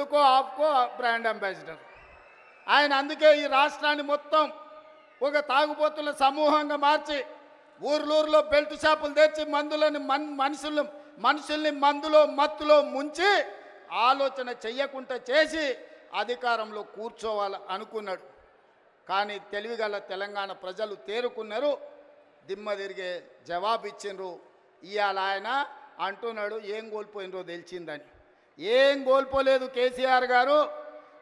ఫుల్కో ఆఫ్కో brand ambassador ఆయన. అందుకే ఈ రాష్ట్రాన్ని మొత్తం ఒక తాగుబోతుల సమూహంగా మార్చి ఊర్లూరులో బెల్ట్ షాపులు తెచ్చి మందులని మనుషుల్ని మందులో మత్తులో ముంచి ఆలోచన చెయ్యకుండా చేసి అధికారంలో కూర్చోవాలి అనుకున్నాడు. కానీ తెలివిగల తెలంగాణ ప్రజలు తేరుకున్నారు, దిమ్మ తిరిగే జవాబు ఇచ్చిండ్రు. ఇవాళ ఆయన అంటున్నాడు ఏం కోల్పోయినరో తెలిసిందని. ఏం కోల్పోలేదు కేసీఆర్ గారు,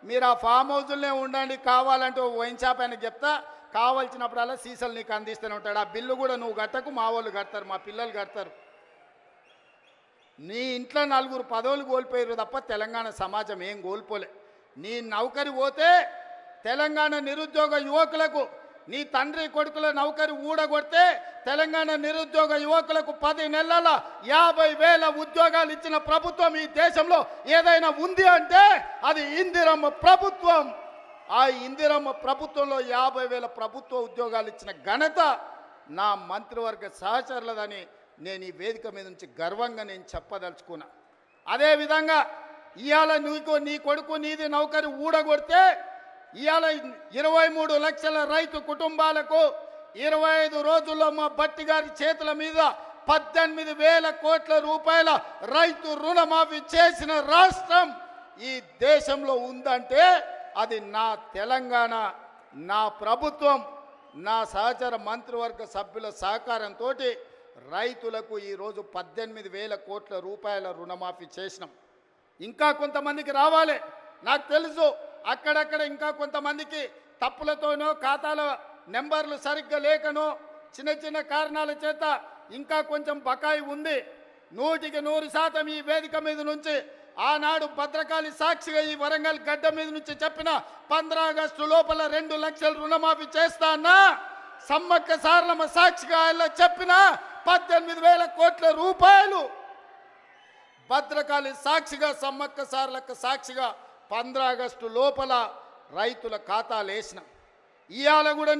మీరు ఆ ఫామ్ హౌజుల్నే ఉండండి, కావాలంటే వైన్ షాప్ ఆయనకు చెప్తా, కావాల్సినప్పుడల్లా సీసాలు నీకు అందిస్తూనే ఉంటాడు. ఆ బిల్లు కూడా నువ్వు కట్టకు, మా వాళ్ళు కడతారు, మా పిల్లలు కడతారు. నీ ఇంట్లో 4 పదవులు కోల్పోయారు తప్ప తెలంగాణ సమాజం ఏం కోల్పోలే. నీ నౌకరి పోతే తెలంగాణ నిరుద్యోగ యువకులకు, నీ తండ్రి కొడుకుల నౌకరి ఊడగొడితే తెలంగాణ నిరుద్యోగ యువకులకు 10 నెలల 50,000 ఉద్యోగాలు ఇచ్చిన ప్రభుత్వం ఈ దేశంలో ఏదైనా ఉంది అంటే అది ఇందిరమ్మ ప్రభుత్వం. ఆ ఇందిరమ్మ ప్రభుత్వంలో 50,000 ప్రభుత్వ ఉద్యోగాలు ఇచ్చిన ఘనత నా మంత్రివర్గ సహచరులదని నేను ఈ వేదిక మీద నుంచి గర్వంగా నేను చెప్పదలుచుకున్నా. అదేవిధంగా ఇవాళ నీ కొడుకు నీది నౌకరి ఊడగొడితే ఇవాళ 23 లక్షల రైతు కుటుంబాలకు 25 రోజుల్లో మా భట్టి గారి చేతుల మీద 18,000 కోట్ల రూపాయల రైతు రుణమాఫీ చేసిన రాష్ట్రం ఈ దేశంలో ఉందంటే అది నా తెలంగాణ, నా ప్రభుత్వం, నా సహచర మంత్రివర్గ సభ్యుల సహకారంతో రైతులకు ఈరోజు 18,000 కోట్ల రూపాయల రుణమాఫీ చేసినాం. ఇంకా కొంతమందికి రావాలి, నాకు తెలుసు. అక్కడక్కడ ఇంకా కొంతమందికి తప్పులతోనో ఖాతాల నెంబర్లు సరిగ్గా లేకనో చిన్న చిన్న కారణాల చేత ఇంకా కొంచెం బకాయి ఉంది. 100% ఈ వేదిక మీద నుంచి ఆనాడు భద్రకాళి సాక్షిగా ఈ వరంగల్ గడ్డ మీద నుంచి చెప్పిన 15 ఆగస్టు లోపల 2 లక్షల రుణమాఫీ చేస్తా అన్నా, సమ్మక్క సారలమ్మ సాక్షిగా ఆయన చెప్పిన 18,000 కోట్ల రూపాయలు భద్రకాళి సాక్షిగా, సమ్మక్క సారలక్క సాక్షిగా 15 ఆగస్టు లోపల రైతుల ఖాతాలు వేసిన. ఇవాళ కూడా